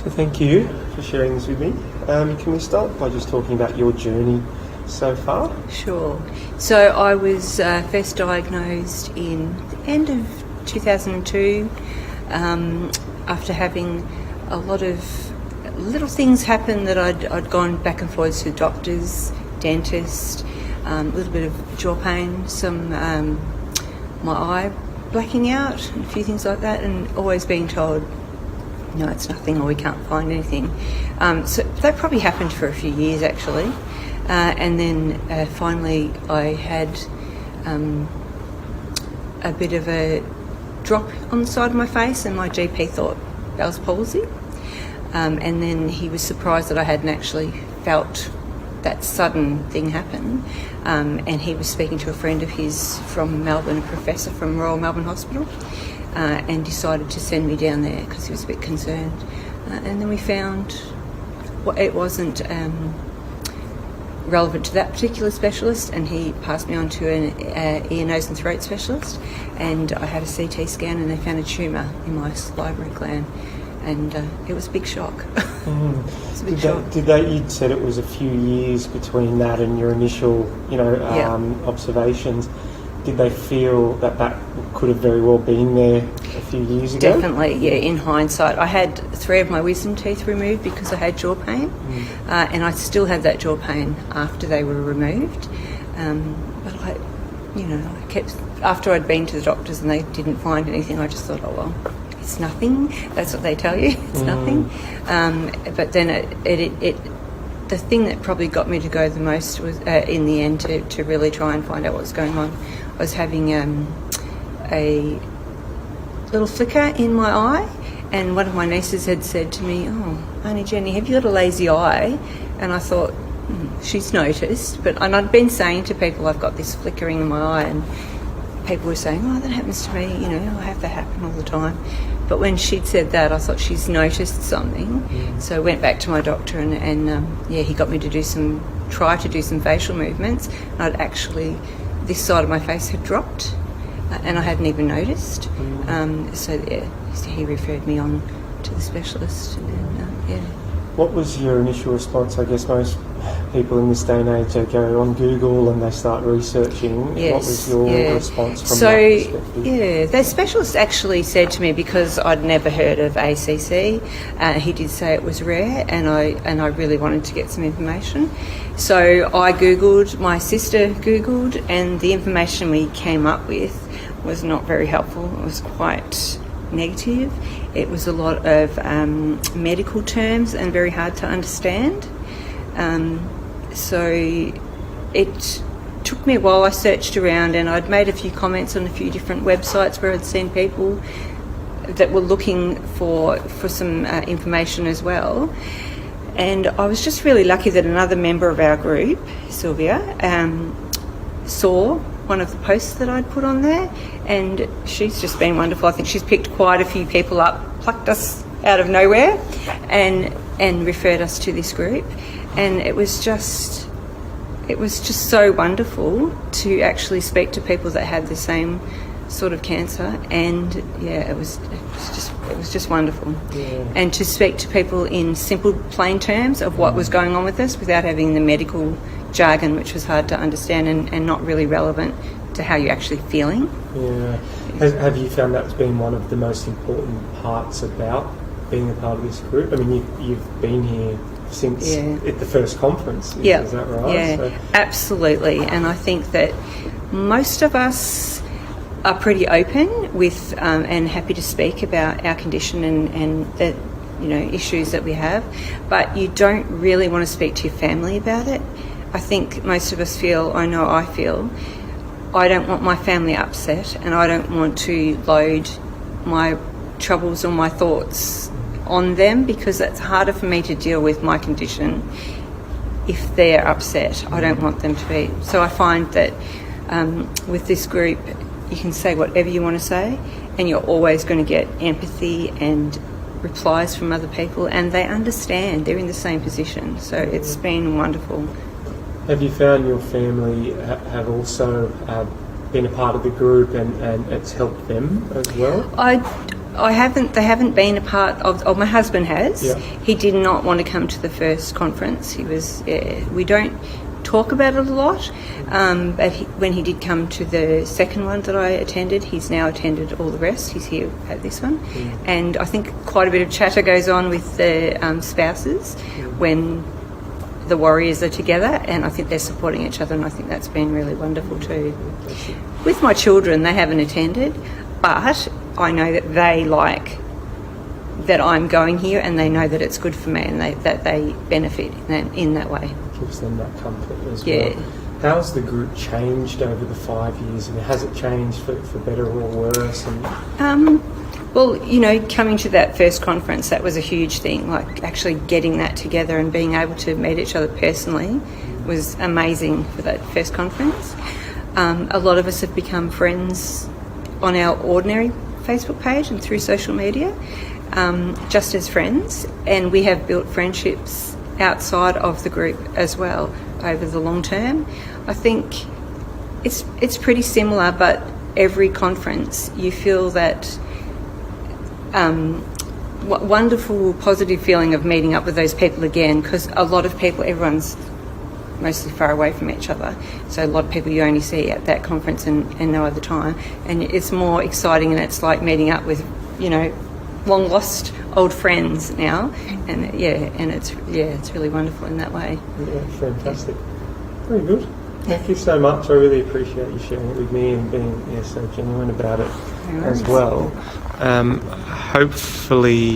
So thank you for sharing this with me. Can we start by just talking about your journey so far? Sure. So I was first diagnosed in the end of 2002 after having a lot of little things happen that I'd gone back and forth to doctors, dentist, a little bit of jaw pain, some my eye blacking out, and a few things like that, and always being told, no, it's nothing, or we can't find anything. So that probably happened for a few years actually, and then finally I had a bit of a drop on the side of my face, and my GP thought Bell's palsy. And then he was surprised that I hadn't actually felt that sudden thing happen. And he was speaking to a friend of his from Melbourne, a professor from Royal Melbourne Hospital, and decided to send me down there because he was a bit concerned. And then we found it wasn't relevant to that particular specialist, and he passed me on to an ear, nose and throat specialist, and I had a CT scan and they found a tumour in my salivary gland. And it was a big shock. It's a big shock. You said it was a few years between that and your initial, observations. Did they feel that could have very well been there a few years ago? Definitely, yeah, in hindsight. I had 3 of my wisdom teeth removed because I had jaw pain, and I still had that jaw pain after they were removed. But I kept, after I'd been to the doctors and they didn't find anything, I just thought, oh well, it's nothing. That's what they tell you. It's nothing. But then the thing that probably got me to go the most was, in the end, to really try and find out what was going on, was having a little flicker in my eye. And one of my nieces had said to me, "Oh, Auntie Jenny, have you got a lazy eye?" And I thought, she's noticed. And I'd been saying to people, I've got this flickering in my eye, and people were saying, oh, that happens to me, I have that happen all the time. But when she'd said that, I thought she's noticed something. So I went back to my doctor and he got me to try to do some facial movements. And this side of my face had dropped and I hadn't even noticed. So he referred me on to the specialist. What was your initial response? I guess most people in this day and age, they go on Google and they start researching. Yes, what was your response from that perspective? Yeah, the specialist actually said to me, because I'd never heard of ACC, he did say it was rare, and I really wanted to get some information. So I Googled, my sister Googled, and the information we came up with was not very helpful. It was quite negative. It was a lot of medical terms and very hard to understand. So it took me a while. I searched around and I'd made a few comments on a few different websites where I'd seen people that were looking for some information as well. And I was just really lucky that another member of our group, Sylvia, saw one of the posts that I'd put on there, and she's just been wonderful. I think she's picked quite a few people up, plucked us out of nowhere and referred us to this group. And it was just so wonderful to actually speak to people that had the same sort of cancer, and it was just wonderful. Yeah. And to speak to people in simple, plain terms of what was going on with us without having the medical jargon, which was hard to understand and not really relevant to how you're actually feeling. Yeah. Have you found that's been one of the most important parts about being a part of this group? I mean, you've been here since at the first conference, is that right? Yeah, so. Absolutely. And I think that most of us are pretty open with and happy to speak about our condition and the issues that we have, but you don't really want to speak to your family about it. I think most of us feel, I don't want my family upset, and I don't want to load my troubles or my thoughts on them, because it's harder for me to deal with my condition if they're upset. I don't want them to be. So I find that with this group, you can say whatever you want to say, and you're always going to get empathy and replies from other people, and they understand. They're in the same position. So it's been wonderful. Have you found your family have also been a part of the group and it's helped them as well? I haven't. They haven't been a part of. Oh, my husband has. Yeah. He did not want to come to the first conference. He was. We don't talk about it a lot, but when he did come to the second one that I attended, he's now attended all the rest. He's here at this one, and I think quite a bit of chatter goes on with the spouses when the warriors are together, and I think they're supporting each other, and I think that's been really wonderful too. With my children, they haven't attended, but I know that they like that I'm going here, and they know that it's good for me, and that they benefit in that way. Gives them that comfort as Yeah. well. How's the group changed over the 5 years? And has it changed for better or worse? And Well, coming to that first conference, that was a huge thing. Like actually getting that together and being able to meet each other personally was amazing for that first conference. A lot of us have become friends on our ordinary Facebook page and through social media, just as friends, and we have built friendships outside of the group as well over the long term. I think it's pretty similar, but every conference you feel that wonderful positive feeling of meeting up with those people again, because a lot of people, everyone's mostly far away from each other, so a lot of people you only see at that conference and no other time, and it's more exciting, and it's like meeting up with long lost old friends now, and it's really wonderful in that way. yeah, fantastic. Very good. Thank you so much. I really appreciate you sharing it with me and being so genuine about it as well. Hopefully